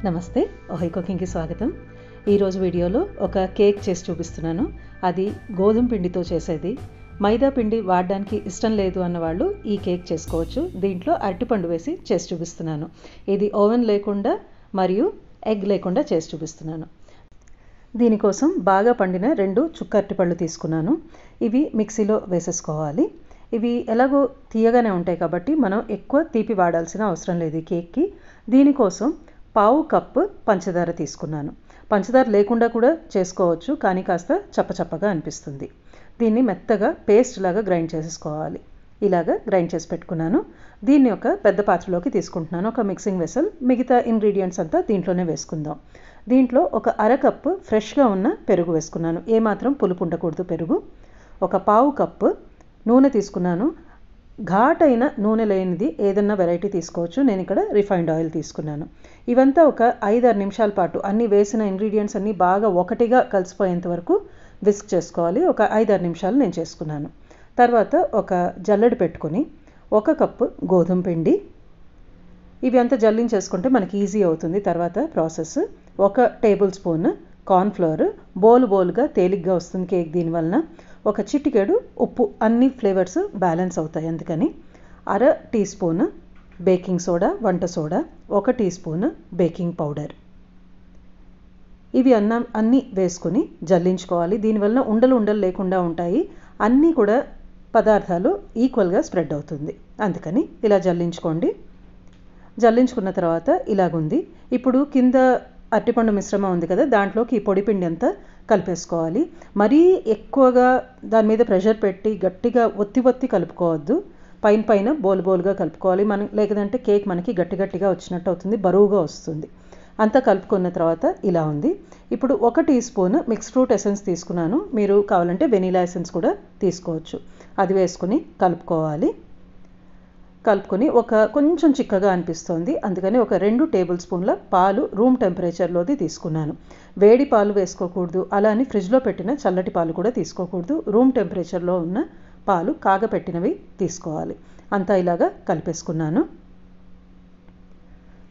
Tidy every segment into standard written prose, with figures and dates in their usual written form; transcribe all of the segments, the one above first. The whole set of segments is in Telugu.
నమస్తే, ఓహై కుకింగ్కి స్వాగతం. ఈరోజు వీడియోలో ఒక కేక్ చేసి చూపిస్తున్నాను. అది గోధుమ పిండితో చేసేది. మైదా పిండి వాడడానికి ఇష్టం లేదు అన్న వాళ్ళు ఈ కేక్ చేసుకోవచ్చు. దీంట్లో అరటిపండు వేసి చేసి చూపిస్తున్నాను. ఇది ఓవెన్ లేకుండా మరియు ఎగ్ లేకుండా చేసి చూపిస్తున్నాను. దీనికోసం బాగా పండిన 2 చుక్క అరటిపళ్ళు తీసుకున్నాను. ఇవి మిక్సీలో వేసేసుకోవాలి. ఇవి ఎలాగో తీయగానే ఉంటాయి కాబట్టి మనం ఎక్కువ తీపి వాడాల్సిన అవసరం లేదు ఈ కేక్కి. దీనికోసం పావు కప్పు పంచదార తీసుకున్నాను. పంచదార లేకుండా కూడా చేసుకోవచ్చు, కానీ కాస్త చప్పచప్పగా అనిపిస్తుంది. దీన్ని మెత్తగా పేస్ట్ లాగా గ్రైండ్ చేసేసుకోవాలి. ఇలాగా గ్రైండ్ చేసి పెట్టుకున్నాను. దీన్ని ఒక పెద్ద పాత్రలోకి తీసుకుంటున్నాను, ఒక మిక్సింగ్ వెసల్. మిగతా ఇంగ్రీడియంట్స్ అంతా దీంట్లోనే వేసుకుందాం. దీంట్లో ఒక అరకప్పు ఫ్రెష్గా ఉన్న పెరుగు వేసుకున్నాను. ఏమాత్రం పులుపు ఉండకూడదు పెరుగు. ఒక పావు కప్పు నూనె తీసుకున్నాను. ఘాటైన నూనె లేనిది ఏదన్నా వెరైటీ తీసుకోవచ్చు. నేను ఇక్కడ రిఫైన్డ్ ఆయిల్ తీసుకున్నాను. ఇవంతా ఒక 5-6 నిమిషాల పాటు అన్ని వేసిన ఇంగ్రీడియంట్స్ అన్నీ బాగా ఒకటిగా కలిసిపోయేంత వరకు విస్క్ చేసుకోవాలి. ఒక 5-6 నిమిషాలు నేను చేసుకున్నాను. తర్వాత ఒక జల్లెడ పెట్టుకొని 1 కప్పు గోధుమ పిండి, ఇవి అంతా జల్లించేసుకుంటే మనకి ఈజీ అవుతుంది తర్వాత ప్రాసెస్. 1 టేబుల్ స్పూన్ కార్న్ఫ్లవర్, బోలుగా తేలిగ్గా వస్తుంది కేక్ దీనివలన. 1 చిటికెడు ఉప్పు, అన్ని ఫ్లేవర్స్ బ్యాలెన్స్ అవుతాయి అందుకని. 1/2 టీ స్పూన్ బేకింగ్ సోడా, వంట soda, 1 tea spoon baking powder. ఇవి అన్నీ వేసుకొని జల్లించుకోవాలి. దీనివల్ల ఉండలు లేకుండా ఉంటాయి. అన్నీ కూడా పదార్థాలు ఈక్వల్గా స్ప్రెడ్ అవుతుంది, అందుకని ఇలా జల్లించుకోండి. జల్లించుకున్న తర్వాత ఇలాగుంది. ఇప్పుడు కింద అరటిపండు మిశ్రమం ఉంది కదా, దాంట్లోకి ఈ పొడిపిండి అంతా కలిపేసుకోవాలి. మరీ ఎక్కువగా దాని మీద ప్రెషర్ పెట్టి గట్టిగా ఒత్తి కలుపుకోవద్దు. పైన బోలుగా కలుపుకోవాలి. లేదంటే కేక్ మనకి గట్టిగా వచ్చినట్టు అవుతుంది, బరువుగా వస్తుంది. అంతా కలుపుకున్న తర్వాత ఇలా ఉంది. ఇప్పుడు 1 tea spoon mix fruit essence తీసుకున్నాను. మీరు కావాలంటే వెనీలా ఎసెన్స్ కూడా తీసుకోవచ్చు. అది వేసుకుని కలుపుకోవాలి. కలుపుకొని కొంచెం చిక్కగా అనిపిస్తుంది, అందుకని 2 టేబుల్ స్పూన్ల పాలు రూమ్ టెంపరేచర్లోది తీసుకున్నాను. వేడి పాలు వేసుకోకూడదు, అలా అని ఫ్రిడ్జ్లో పెట్టిన చల్లటి పాలు కూడా తీసుకోకూడదు. రూమ్ టెంపరేచర్లో ఉన్న పాలు కాగపెట్టినవి తీసుకోవాలి. అంతా ఇలాగా కలిపేసుకున్నాను.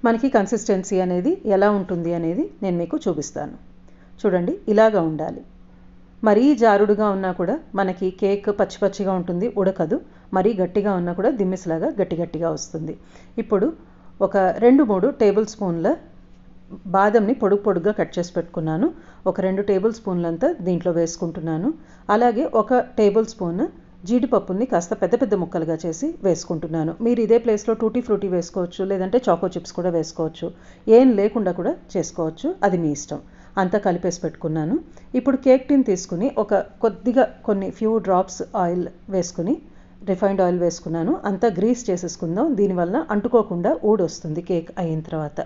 మనకి కన్సిస్టెన్సీ అనేది ఎలా ఉంటుంది అనేది నేను మీకు చూపిస్తాను. చూడండి, ఇలాగా ఉండాలి. మరీ జారుడుగా ఉన్నా కూడా మనకి కేక్ పచ్చిగా ఉంటుంది, ఉడకదు. మరీ గట్టిగా ఉన్నా కూడా దిమ్మిస్లాగా గట్టిగా వస్తుంది. ఇప్పుడు 2-3 టేబుల్ స్పూన్ల బాదంని పొడుగ్గా కట్ చేసి పెట్టుకున్నాను. 2 టేబుల్ స్పూన్లంతా దీంట్లో వేసుకుంటున్నాను. అలాగే 1 టేబుల్ స్పూన్ జీడిపప్పుని కాస్త పెద్ద ముక్కలుగా చేసి వేసుకుంటున్నాను. మీరు ఇదే ప్లేస్లో టూటీ ఫ్రూటీ వేసుకోవచ్చు, లేదంటే చాకో చిప్స్ కూడా వేసుకోవచ్చు. ఏం లేకుండా కూడా చేసుకోవచ్చు, అది మీ ఇష్టం. అంతా కలిపేసి పెట్టుకున్నాను. ఇప్పుడు కేక్ టిన్ తీసుకుని కొన్ని ఫ్యూ డ్రాప్స్ ఆయిల్ వేసుకుని, రిఫైన్డ్ ఆయిల్ వేసుకున్నాను. అంతా గ్రీస్ చేసేసుకుందాం. దీనివల్ల అంటుకోకుండా ఊడొస్తుంది కేక్ అయిన తర్వాత.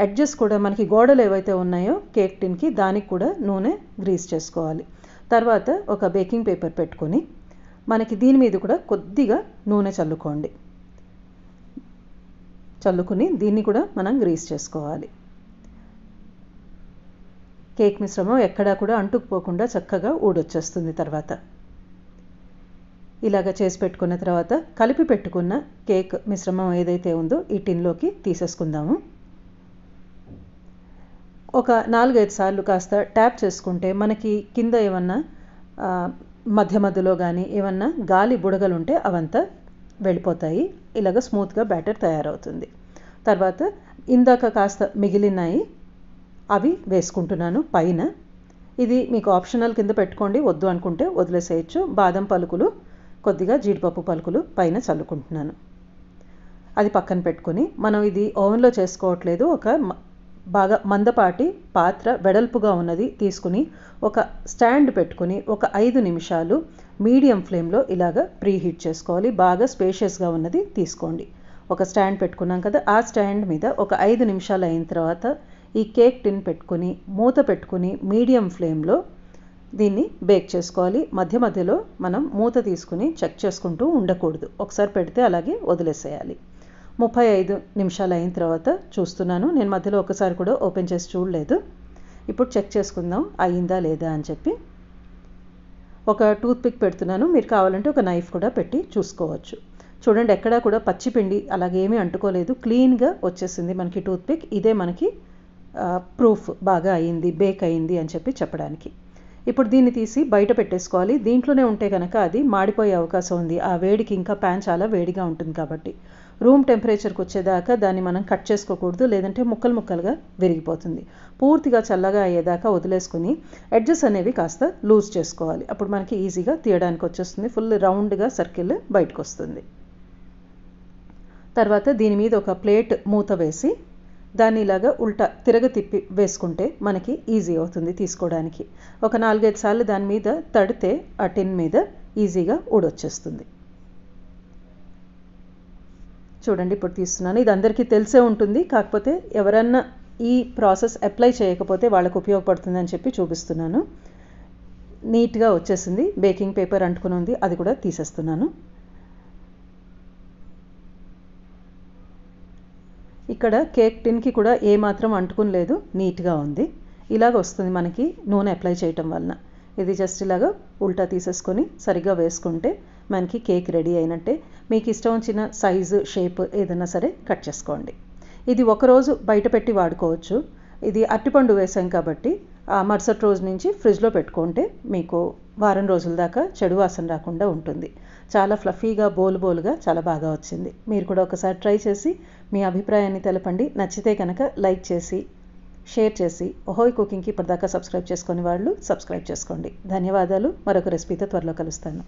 ఎడ్జెస్ కూడా మనకి గోడలు ఏవైతే ఉన్నాయో కేక్ టిన్కి, దానికి కూడా నూనె గ్రీస్ చేసుకోవాలి. తర్వాత ఒక బేకింగ్ పేపర్ పెట్టుకొని మనకి దీని మీద కూడా కొద్దిగా నూనె చల్లుకుని దీన్ని కూడా మనం గ్రీస్ చేసుకోవాలి. కేక్ మిశ్రమం ఎక్కడా కూడా అంటుకుపోకుండా చక్కగా ఊడొచ్చేస్తుంది తర్వాత. ఇలాగ చేసి పెట్టుకున్న తర్వాత కలిపి పెట్టుకున్న కేక్ మిశ్రమం ఏదైతే ఉందో ఈ టిన్లోకి తీసేసుకుందాము. 4-5 సార్లు కాస్త ట్యాప్ చేసుకుంటే మనకి కింద ఏమన్నా మధ్యలో కానీ ఏమన్నా గాలి బుడగలుంటే అవంతా వెళ్ళిపోతాయి. ఇలాగ స్మూత్గా బ్యాటర్ తయారవుతుంది. తర్వాత ఇందాక కాస్త మిగిలినాయి, అవి వేసుకుంటున్నాను పైన. ఇది మీకు ఆప్షనల్ కింద పెట్టుకోండి, వద్దు అనుకుంటే వదిలేసేయచ్చు. బాదం పలుకులు, కొద్దిగా జీడిపప్పు పలుకులు పైన చల్లుకుంటున్నాను. అది పక్కన పెట్టుకొని మనం ఇది ఓవెన్లో చేసుకోవట్లేదు. బాగా మందపాటి పాత్ర వెడల్పుగా ఉన్నది తీసుకుని ఒక స్టాండ్ పెట్టుకుని 5 నిమిషాలు మీడియం ఫ్లేమ్లో ఇలాగ ప్రీహీట్ చేసుకోవాలి. బాగా స్పేషియస్గా ఉన్నది తీసుకోండి. ఒక స్టాండ్ పెట్టుకున్నాం కదా, ఆ స్టాండ్ మీద 5 నిమిషాలు అయిన తర్వాత ఈ కేక్ టిన్ పెట్టుకుని మూత పెట్టుకుని మీడియం ఫ్లేమ్లో దీన్ని బేక్ చేసుకోవాలి. మధ్యలో మనం మూత తీసుకుని చెక్ చేసుకుంటూ ఉండకూడదు. ఒకసారి పెడితే అలాగే వదిలేసేయాలి. 35 నిమిషాలు అయిన తర్వాత చూస్తున్నాను. నేను మధ్యలో ఒకసారి కూడా ఓపెన్ చేసి చూడలేదు. ఇప్పుడు చెక్ చేసుకుందాం అయిందా లేదా అని చెప్పి. ఒక టూత్ పిక్ పెడుతున్నాను, మీరు కావాలంటే ఒక నైఫ్ కూడా పెట్టి చూసుకోవచ్చు. చూడండి, ఎక్కడా కూడా పచ్చిపిండి అలాగేమీ అంటుకోలేదు, క్లీన్గా వచ్చేసింది మనకి టూత్ పిక్. ఇదే మనకి ప్రూఫ్ బాగా అయింది, బేక్ అయింది అని చెప్పడానికి. ఇప్పుడు దీన్ని తీసి బయట పెట్టేసుకోవాలి. దీంట్లోనే ఉంటే కనుక అది మాడిపోయే అవకాశం ఉంది. ఆ వేడికి ఇంకా ప్యాన్ చాలా వేడిగా ఉంటుంది కాబట్టి రూమ్ టెంపరేచర్కి వచ్చేదాకా దాన్ని మనం కట్ చేసుకోకూడదు, లేదంటే ముక్కలు ముక్కలుగా విరిగిపోతుంది. పూర్తిగా చల్లగా అయ్యేదాకా వదిలేసుకుని ఎడ్జెస్ అనేవి కాస్త లూజ్ చేసుకోవాలి. అప్పుడు మనకి ఈజీగా తీయడానికి వచ్చేస్తుంది. ఫుల్ రౌండ్గా సర్కిల్ బయటకు వస్తుంది. తర్వాత దీని మీద ఒక ప్లేట్ మూత వేసి దాన్ని ఇలాగా ఉల్టా తిప్పి వేసుకుంటే మనకి ఈజీ అవుతుంది తీసుకోవడానికి. ఒక 4-5 సార్లు దాని మీద తడితే ఆ టిన్ మీద ఈజీగా ఊడొచ్చేస్తుంది. చూడండి ఇప్పుడు తీస్తున్నాను. ఇది అందరికీ తెలిసే ఉంటుంది, కాకపోతే ఎవరన్నా ఈ ప్రాసెస్ అప్లై చేయకపోతే వాళ్ళకు ఉపయోగపడుతుందని చెప్పి చూపిస్తున్నాను. నీట్గా వచ్చేసింది. బేకింగ్ పేపర్ అంటుకుని ఉంది, అది కూడా తీసేస్తున్నాను. ఇక్కడ కేక్ టిన్కి కూడా ఏమాత్రం అంటుకుని లేదు, నీట్గా ఉంది. ఇలాగ వస్తుంది మనకి నూనె అప్లై చేయటం వలన. ఇది జస్ట్ ఇలాగా ఉల్టా తీసేసుకొని సరిగ్గా వేసుకుంటే మనకి కేక్ రెడీ అయినట్టే. మీకు ఇష్టం వచ్చిన సైజు, షేప్ ఏదైనా సరే కట్ చేసుకోండి. ఇది ఒకరోజు బయట పెట్టి వాడుకోవచ్చు. ఇది అరటిపండు వేసాం కాబట్టి ఆ మరుసటి రోజు నుంచి ఫ్రిడ్జ్లో పెట్టుకుంటే మీకు వారం రోజుల దాకా చెడు వాసన రాకుండా ఉంటుంది. చాలా ఫ్లఫీగా బోలుగా చాలా బాగా వచ్చింది. మీరు కూడా ఒకసారి ట్రై చేసి మీ అభిప్రాయాన్ని తెలపండి. నచ్చితే కనుక లైక్ చేసి షేర్ చేసి ఓహోయ్ కుకింగ్కి ఇప్పటిదాకా సబ్స్క్రైబ్ చేసుకునే వాళ్ళు సబ్స్క్రైబ్ చేసుకోండి. ధన్యవాదాలు. మరొక రెసిపీతో త్వరలో కలుస్తాను.